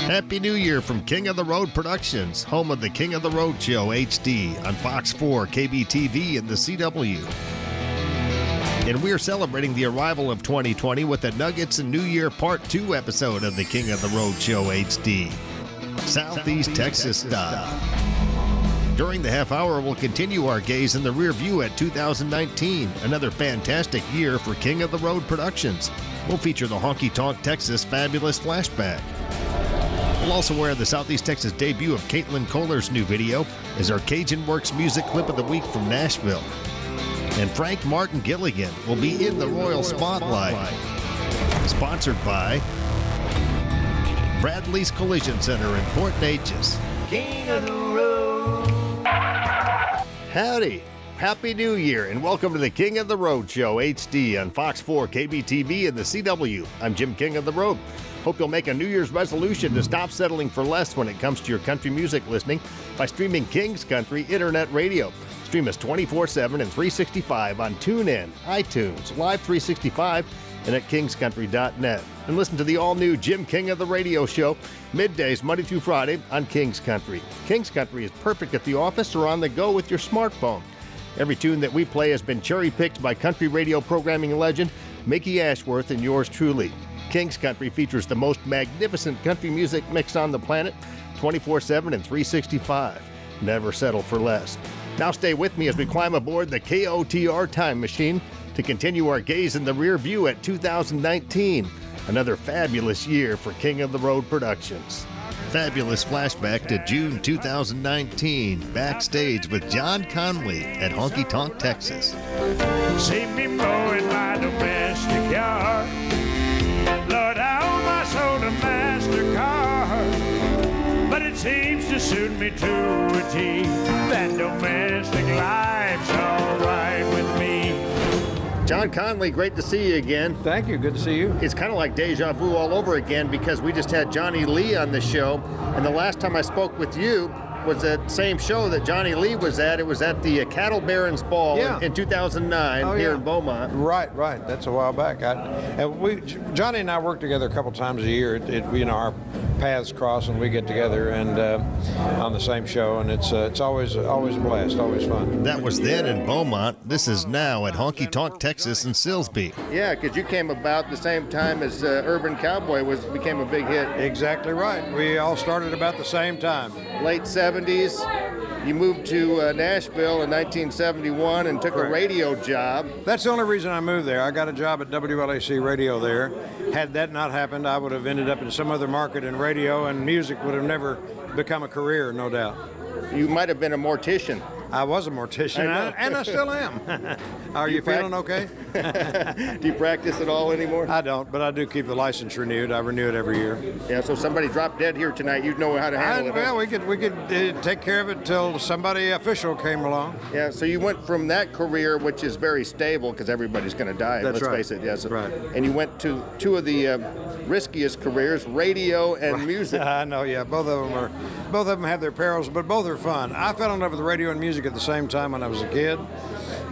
Happy New Year from King of the Road Productions, home of the King of the Road Show HD on Fox 4, KBTV, and the CW. And we're celebrating the arrival of 2020 with the Nuggets and New Year Part 2 episode of the King of the Road Show HD, Southeast Texas style. During the half hour, we'll continue our gaze in the rear view at 2019, another fantastic year for King of the Road Productions. We'll feature the Honky Tonk Texas Fabulous Flashback. We'll also wear the Southeast Texas debut of Caitlin Kohler's new video as our Cajun Works music clip of the week from Nashville. And Frank Martin Gilligan will be in the Royal Spotlight. Sponsored by Bradley's Collision Center in Port Neches. King of the Road. Howdy. Happy New Year and welcome to the King of the Road Show HD on Fox 4, KBTV, and the CW. I'm Jim King of the Road. Hope you'll make a New Year's resolution to stop settling for less when it comes to your country music listening by streaming King's Country Internet Radio. Stream us 24/7 and 365 on TuneIn, iTunes, Live 365, and at kingscountry.net. And listen to the all-new Jim King of the Radio Show, middays Monday through Friday on King's Country. King's Country is perfect at the office or on the go with your smartphone. Every tune that we play has been cherry-picked by country radio programming legend Mickey Ashworth and yours truly. King's Country features the most magnificent country music mix on the planet, 24/7 and 365. Never settle for less. Now stay with me as we climb aboard the KOTR time machine to continue our gaze in the rear view at 2019. Another fabulous year for King of the Road Productions. Fabulous flashback to June 2019, backstage with John Conley at Honky Tonk, Texas. See me mowing my domestic yard. Lord, I owe my soul to MasterCard, but it seems to suit me to a T. That domestic life's all right with me. John Conley, great to see you again. Thank you. Good to see you. It's kind of like deja vu all over again because we just had Johnny Lee on the show, and the last time I spoke with you was that same show that Johnny Lee was at. It was at the Cattle Barons Ball in 2009 here in Beaumont. Right. That's a while back. Johnny and I work together a couple times a year. Our paths cross and we get together and on the same show, and it's always a blast, always fun. That was then in Beaumont. This is now at Honky Tonk, Texas, in Silsbee. Yeah, because you came about the same time as Urban Cowboy became a big hit. Exactly right. We all started about the same time. Late 70s. You moved to Nashville in 1971 and took a radio job. That's the only reason I moved there. I got a job at WLAC Radio there. Had that not happened, I would have ended up in some other market in radio, and music would have never become a career, no doubt. You might have been a mortician. I was a mortician, and I still am. Are you feeling okay? Do you practice at all anymore? I don't, but I do keep the license renewed. I renew it every year. Yeah, so if somebody dropped dead here tonight, you'd know how to handle it. Well, we could take care of it till somebody official came along. Yeah, so you went from that career, which is very stable because everybody's going to die. That's let's right. face it. Yes. Right. And you went to two of the riskiest careers, radio and music. I know. Yeah, both of them have their perils, but both are fun. I fell in love with radio and music at the same time when I was a kid.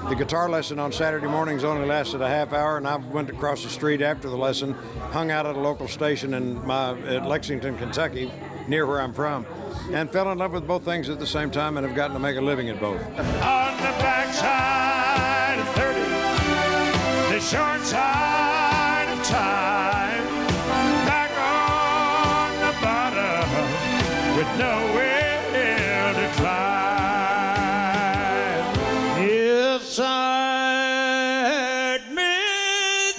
The guitar lesson on Saturday mornings only lasted a half hour, and I went across the street after the lesson, hung out at a local station at Lexington, Kentucky, near where I'm from, and fell in love with both things at the same time and have gotten to make a living at both. On the backside of 30, the short side of time, back on the bottom with nowhere to climb. Yes, I admit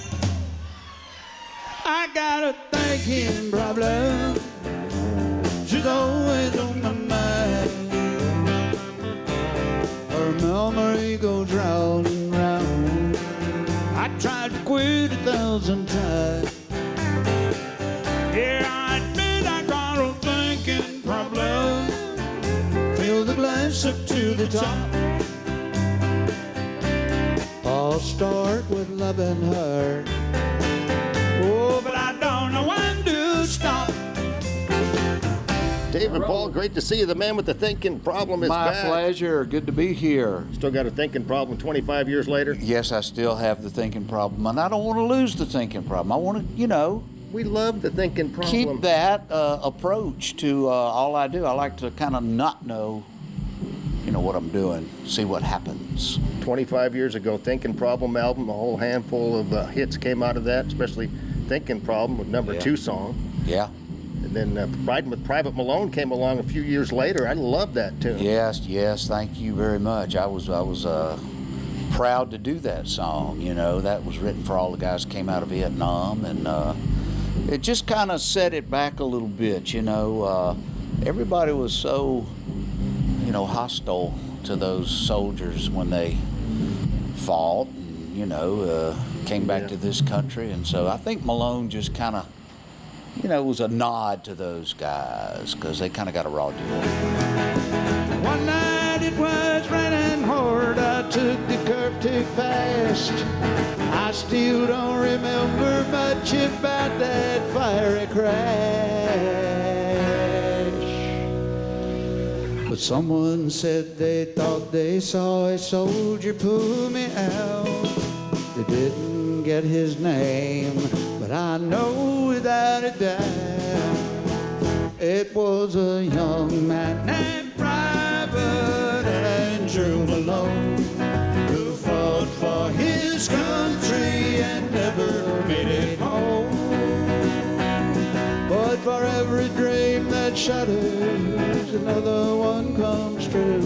I got a thinking problem. She's always on my mind. Her memory goes round and round. I tried to quit 1,000 times. Yeah, I admit I got a thinking problem. Fill the glass up to the top. I'll start with loving her. Oh, but I don't know when to stop. David Paul, great to see you. The man with the thinking problem is My back. pleasure. Good to be here. Still got a thinking problem 25 years later? Yes, I still have the thinking problem, and I don't want to lose the thinking problem. I want to, We love the thinking problem. Keep that approach to all I do. I like to kind of not know, what I'm doing, see what happens. 25 years ago, Thinking Problem album, a whole handful of hits came out of that, especially Thinking Problem with number 2 song. Yeah. And then Riding with Private Malone came along a few years later. I love that tune. Yes, thank you very much. I was proud to do that song. That was written for all the guys that came out of Vietnam, and it just kind of set it back a little bit. Everybody was so hostile to those soldiers when they fought and came back to this country, and so I think Malone just kind of was a nod to those guys because they kind of got a raw deal. One night it was raining hard, I took the curve too fast. I still don't remember much about that fiery crash. But someone said they thought they saw a soldier pull me out. They didn't get his name, but I know without a doubt it was a young man named Private Andrew Malone, who fought for his country and never made it home. But for every dream that shatters, another one comes true.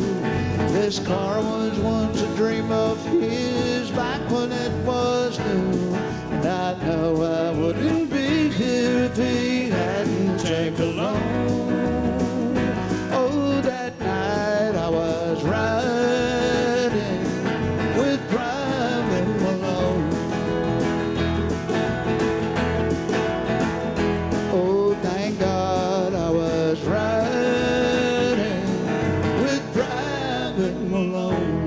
This car was once a dream of his back when it was new. And I know I wouldn't be here if he hadn't taken along. Oh, that night I was riding with Private Malone. Oh, thank God I was riding with Private Malone.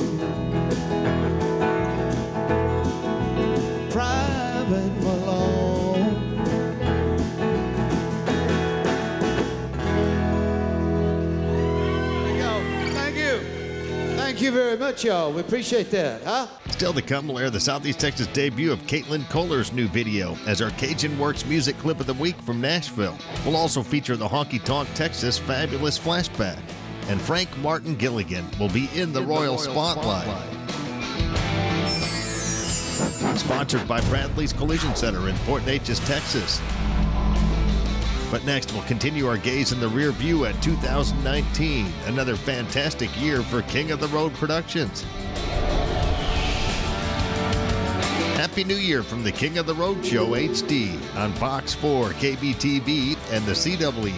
Private Malone. There you go. Thank you. Thank you very much, y'all. We appreciate that, huh? Still to come, we'll air the Southeast Texas debut of Caitlin Kohler's new video as our Cajun Works music clip of the week from Nashville. We'll also feature the Honky Tonk Texas Fabulous Flashback. And Frank Martin Gilligan will be in the Royal Spotlight. Sponsored by Bradley's Collision Center in Port Neches, Texas. But next, we'll continue our gaze in the rear view at 2019, another fantastic year for King of the Road Productions. Happy New Year from the King of the Road Show HD on Fox 4, KBTV, and the CW.